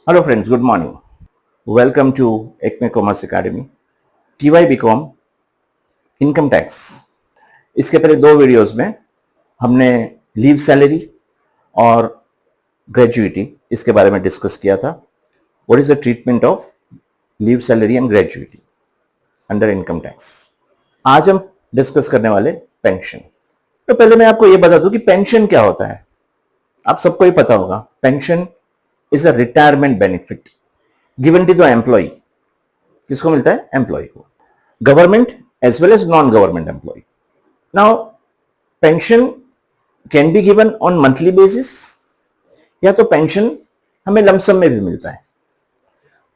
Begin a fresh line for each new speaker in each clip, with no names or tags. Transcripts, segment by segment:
Hello friends, good morning. Welcome to Acme Commerce Academy. TY BCom income tax, इसके पहले दो videos में हमने लीव सैलरी और ग्रेजुइटी इसके बारे में डिस्कस किया था. What is the treatment of leave salary and gratuity under income tax. आज हम डिस्कस करने वाले पेंशन. तो पहले मैं आपको यह बता दूं कि पेंशन क्या होता है. आप सबको ही पता होगा, pension is a retirement benefit given to the employee. किसको मिलता है? एम्प्लॉय को. Government as well as non government employee. Now pension can be given on monthly basis, या तो पेंशन हमें लमसम में भी मिलता है.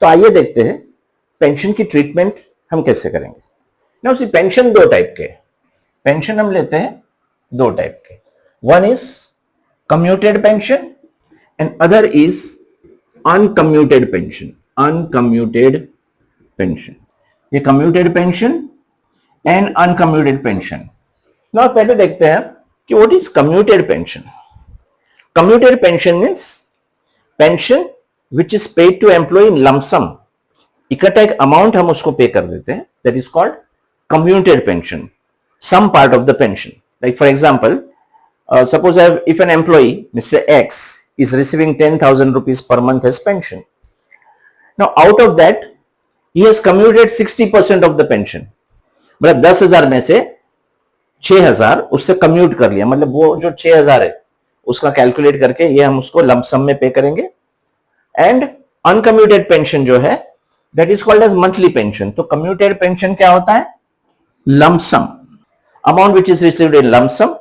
तो आइए देखते हैं पेंशन की ट्रीटमेंट हम कैसे करेंगे. ना उसी पेंशन दो टाइप के. पेंशन हम लेते हैं दो टाइप के. One is commuted pension and other is uncommuted pension. Uncommuted pension, ये commuted pension and uncommuted pension. ना पहले देखते हैं कि what is commuted pension. Commuted pension means pension which is paid to employ in lump sum. इकट्ठा एक amount हम उसको पे कर देते हैं. That is called commuted pension. Some part of the pension. Like for example, suppose if an employee, Mr. X, is receiving 10,000 rupees per month as pension. Now, out of that, he has commuted 60% of the pension. मतलब 10,000 में से 6,000 उससे commute कर लिया. मतलब वो जो 6,000 है उसका कैलकुलेट करके ये हम उसको लमसम में पे करेंगे. एंड अनकम्यूटेड पेंशन जो है that is called as monthly pension. तो कम्यूटेड पेंशन क्या होता है? Lump sum, amount which is received in lump sum.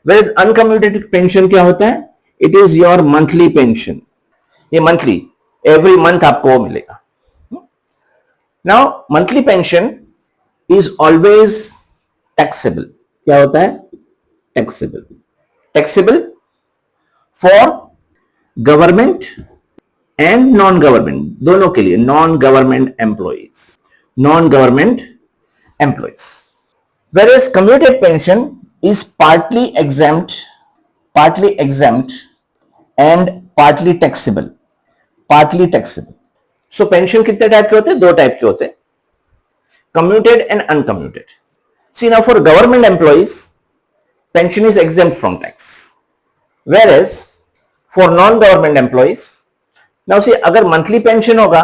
Whereas uncommuted pension क्या होता है? It is your monthly pension. ये monthly, every month आपको मिलेगा. Now monthly pension is always taxable. क्या होता है? Taxable. Taxable for government and non-government, दोनों के लिए. non-government employees. non-government employees. Whereas commuted pension is partly exempt and partly taxable. partly taxable. So pension कितने type के होते हैं? दो टाइप के होते हैं, commuted and uncommuted. See, now for government employees pension is exempt from tax, whereas for non-government employees, now see, अगर monthly pension होगा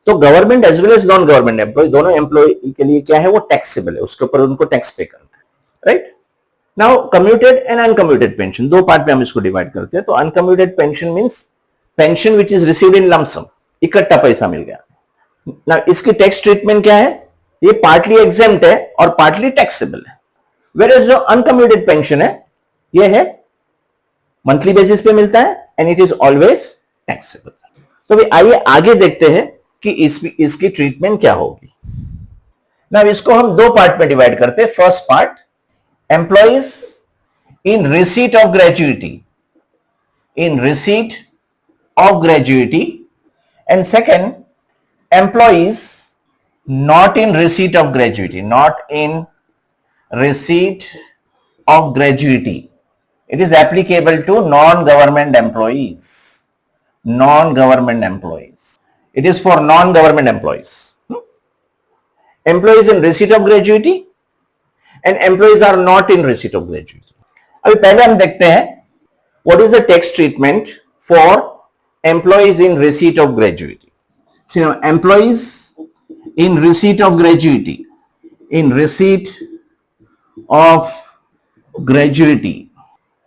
तो government as well as non government employee, दोनों एम्प्लॉय के लिए क्या है? वो टैक्सेबल है. उसके ऊपर उनको टैक्स पे करना है. Right. Now commuted and uncommuted pension, दो पार्ट में हम इसको डिवाइड करते हैं. तो uncommuted pension means pension which is received in lump sum, इकट्ठा पैसा मिल गया. नाउ इसकी टैक्स ट्रीटमेंट क्या है? ये पार्टली एग्जेम्प्ट है और पार्टली टैक्सेबल है. वेयर जो अनकम्यूटेड पेंशन है ये है मंथली बेसिस पे मिलता है and it is always taxable. तो भी आइए आगे देखते हैं कि इसकी ट्रीटमेंट क्या होगी. नाउ इसको हम दो पार्ट में डिवाइड करते हैं. First part, employees in receipt of gratuity, and second, employees not in receipt of gratuity. It is applicable to non-government employees. It is for non-government employees. Employees in receipt of gratuity and employees are not in receipt of gratuity. अभी पहले हम देखते हैं what is the tax treatment for employees in receipt of gratuity. So now employees in receipt of gratuity,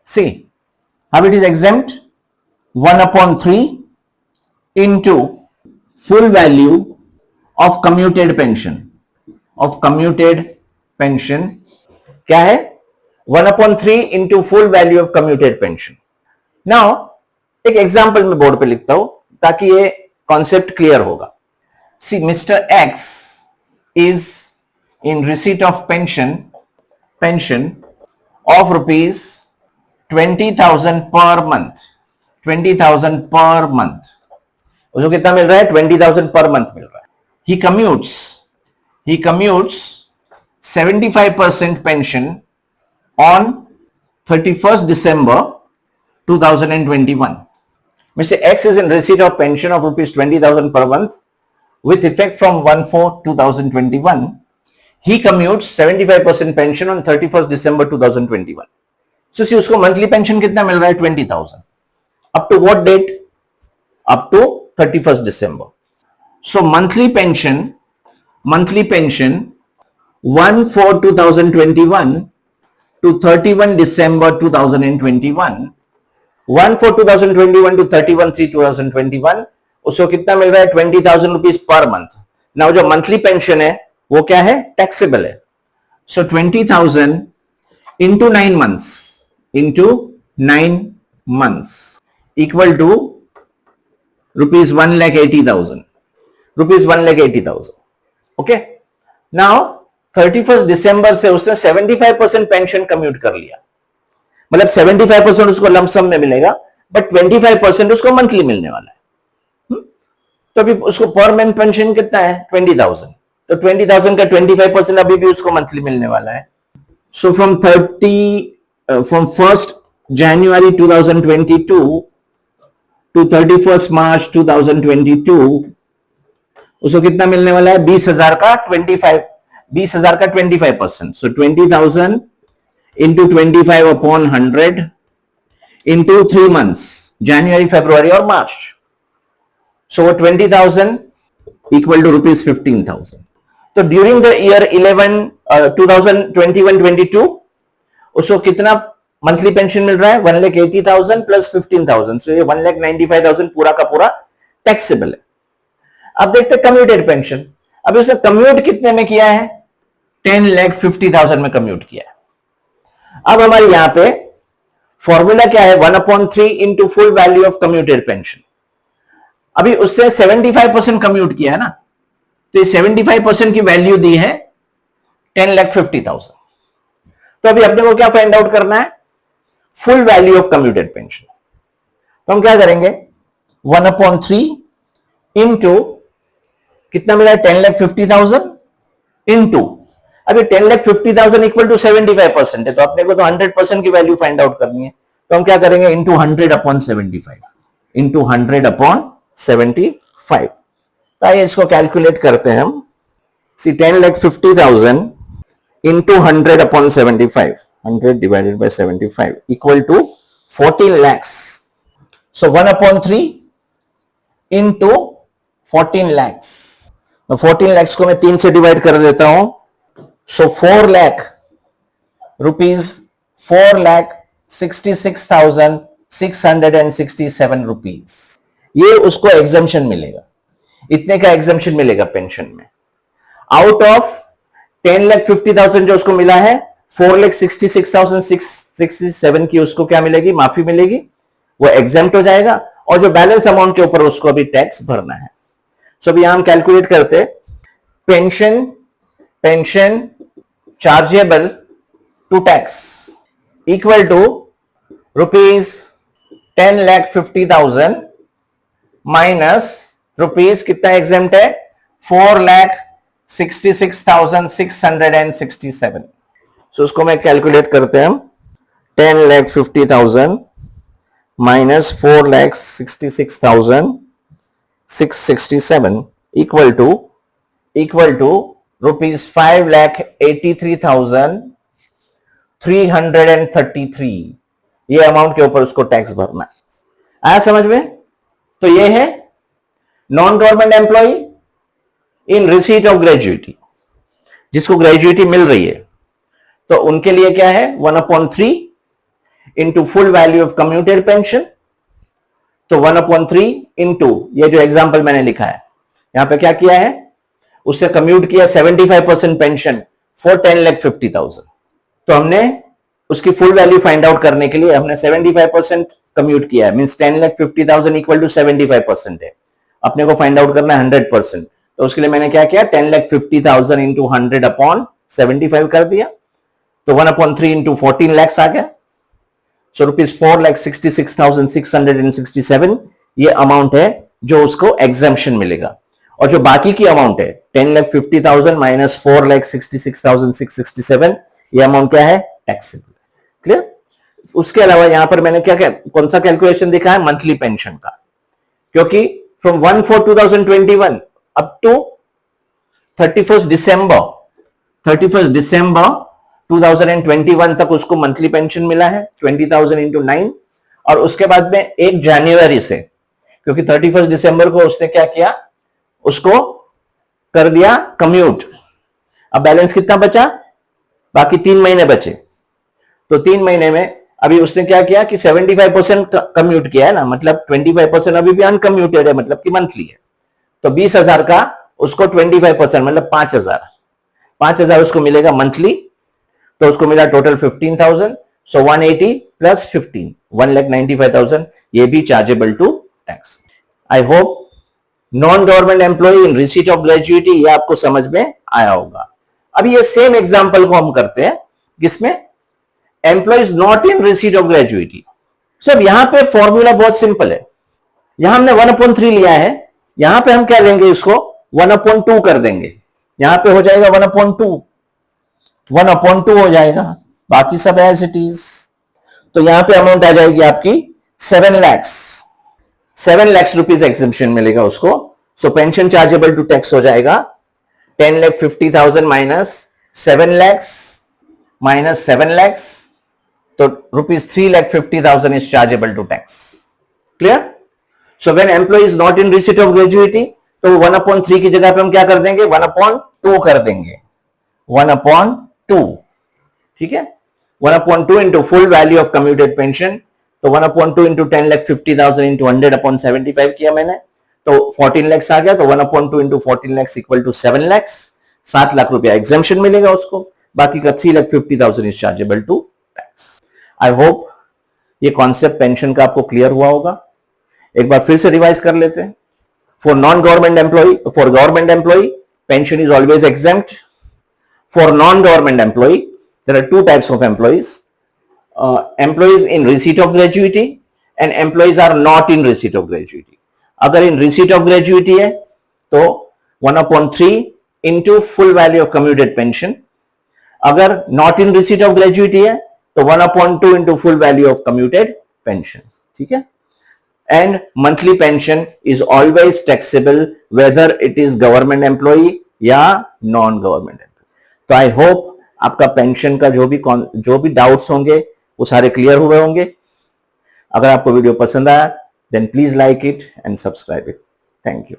see how it is exempt. 1/3 into full value of commuted pension. क्या है? 1/3 into full value of commuted pension. Now एक example में board पे लिखता हूं ताकि ये concept clear होगा. See, Mister X is in receipt of pension of rupees 20,000 पर मंथ. 20,000 पर मंथ. उसको कितना मिल रहा है? 20,000 पर मंथ मिल रहा है. He commutes 75% pension on 31st December 2021. Mr. X is in receipt of pension of rupees 20,000 per month with effect from 1/4/2021. He commutes 75% pension on 31st December 2021. So see उसको monthly pension कितना मिल रहा है 20,000. Up to what date? Up to 31st December. So monthly pension 1/4/2021 to 31 December 2021. 1/4/2021 to 31/3/2021 उसको कितना मिल रहा है 20,000 rupees per month. Now जो monthly pension है वो क्या है टैक्सेबल है. So 20,000 into 9 months equal to rupees 1,80,000. Okay. Now 31st दिसंबर से उसने 75% पेंशन कम्यूट कर लिया. मतलब 75% उसको लमसम में मिलेगा बट 25% उसको मंथली मिलने वाला है. तो अभी उसको पर मंथ पेंशन कितना है 20,000. तो 20,000 का 25% अभी भी उसको मंथली मिलने वाला है. So from 1st January 2022 to 31st March 2022 उसको कितना मिलने वाला है 20,000 का 25%. सो 20,000 into 25 upon 100 into 3 months, January, February और March. So 20,000 equal to rupees 15,000. तो during the year 2021-22 उसको कितना मंथली पेंशन मिल रहा है 1,80,000 प्लस 15,000. So ये 1,95,000 पूरा का पूरा टैक्सेबल है. अब देखते कम्यूटेड पेंशन. अभी उसने कम्यूट कितने में किया है 10,50,000 में कम्यूट किया है. अब हमारे यहां पे फॉर्मूला क्या है 1/3 into full value of commuted pension. अभी उससे 75% कम्यूट किया है ना, तो ये 75% की वैल्यू दी है 10,50,000. तो अभी अपने को क्या फाइंड आउट करना है full value of commuted pension. तो हम क्या करेंगे 1/3 इंटू कितना मिला 10,50,000 इंटू अभी 10,50,000 इक्वल टू 75% है, तो अपने को तो 100% की वैल्यू फाइंड आउट करनी है. तो हम क्या करेंगे इंटू 100/75 इंटू 100/75. तो आइए इसको कैलकुलेट करते हैं हम. See 10,50,000 into 100/75 100 divided by 75 equal to 14 lakhs. So 1/3 into 14 lakhs. 14 lakhs को मैं 3 से डिवाइड कर देता हूं. So 4 lakh rupees 4,66,667 rupees. ये उसको एग्जम्पशन मिलेगा. इतने का एग्जम्पशन मिलेगा पेंशन में. आउट ऑफ 10,50,000 जो उसको मिला है 4,66,667 की उसको क्या मिलेगी माफी मिलेगी, वो एग्जेम्प्ट हो जाएगा. और जो बैलेंस अमाउंट के ऊपर उसको अभी टैक्स भरना है. सो अभी हम कैलकुलेट करते pension chargeable to tax equal to rupees 10,50,000 minus rupees कितना एग्जेम्प्ट है 4,66,667. सो उसको मैं कैलकुलेट करते हैं हम 10,50,000 माइनस 4,66,667 इक्वल टू रुपीज 5,83,333. ये अमाउंट के ऊपर उसको टैक्स भरना है. आया समझ में. तो ये है non government employee in receipt of gratuity, जिसको ग्रेजुएटी मिल रही है. तो उनके लिए क्या है 1/3 into full value of commuted pension. तो 1/3 इंटू ये जो एग्जाम्पल मैंने लिखा है यहां पे क्या किया है उससे कम्यूट किया 75% पेंशन फॉर 10,50,000. तो हमने उसकी फुल वैल्यू फाइंड आउट करने के लिए हमने 75% कम्यूट किया है. मींस 10,50,000 इक्वल टू 75% है. अपने को फाइंड आउट करना है 100%. तो उसके लिए मैंने क्या किया 10,50,000 इंटू 100/75 कर दिया. तो 1/3 इंटू 14 lakhs आ गया. सो रुपीज 4,66,667 ये अमाउंट है जो उसको एग्जम्पशन मिलेगा. और जो बाकी की अमाउंट है 10,50,000 माइनस 4,66,667 ये अमाउंट क्या है टैक्सेबल. क्लियर. उसके अलावा यहां पर मैंने क्या कौन सा कैलकुलेशन दिखा है मंथली पेंशन का. क्योंकि फ्रॉम 1/4/2021 अप टू 31 दिसंबर 2021 तक उसको मंथली पेंशन मिला है 20,000 इंटू 9, और उसके बाद में 1 जनवरी से, क्योंकि 31 दिसंबर को उसने क्या किया, उसको कर दिया कम्यूट। अब बैलेंस कितना बचा, बाकी 3 महीने बचे, तो 3 महीने में अभी उसने क्या किया कि 75% कम्यूट किया है ना, मतलब 25% अभी भी अनकम्यूटेड है, मतलब कि मंथली है। तो 20,000 का उसको 25% मतलब 5,000 उसको मिलेगा मंथली, तो उसको मिला टोटल 15,000। सो 180 प्लस 15 1,95,000, ये भी chargeable to tax. I hope non government employee in receipt of gratuity, ये आपको समझ में आया होगा। अभी ये सेम एग्जांपल को हम करते हैं किसमें, employees not in receipt of gratuity. Sir यहां पे फॉर्मूला बहुत सिंपल है, यहां हमने 1/3 लिया है, यहां पे हम क्या लेंगे, इसको 1/2 कर देंगे, यहां पे हो जाएगा 1/2 हो जाएगा, बाकी सब एज इट इज। तो यहां पे अमाउंट आ जाएगी आपकी 7 लाख रुपीज एग्जेम्पशन मिलेगा उसको। So pension chargeable to tax हो जाएगा 10,50,000 माइनस 7 लाख, तो rupees 3,50,000 is chargeable to tax. Clear? So when employee is not in receipt of gratuity, तो 1/3 की जगह पे हम क्या कर देंगे, 1/2 कर देंगे, 1/2, ठीक है। 1/2 into full value of commuted pension, तो 1/2 इंटू 10,50,000 इंटू 100/75 किया मैंने, तो 14 लाख आ गया। तो 1/2 into 14 lakh equal to 7 lakh, 7 lakh रुपया एग्जेम्पशन मिलेगा उसको, बाकी का 3,50,000 is chargeable to tax. I hope ये कॉन्सेप्ट पेंशन का आपको क्लियर हुआ होगा। एक बार फिर से रिवाइज कर लेते हैं। For non government employee, for government employee pension is always exempt. For non-government employee, there are 2 types of employees. Employees in receipt of gratuity and employees are not in receipt of gratuity. अगर in receipt of gratuity है तो 1/3 into full value of commuted pension. अगर not in receipt of gratuity है तो 1/2 into full value of commuted pension. ठीक है? And monthly pension is always taxable whether it is government employee या non-government employee. तो I hope आपका pension का जो भी डाउट्स होंगे वो सारे क्लियर हुए होंगे। अगर आपको वीडियो पसंद आया then please like it and subscribe it. Thank you.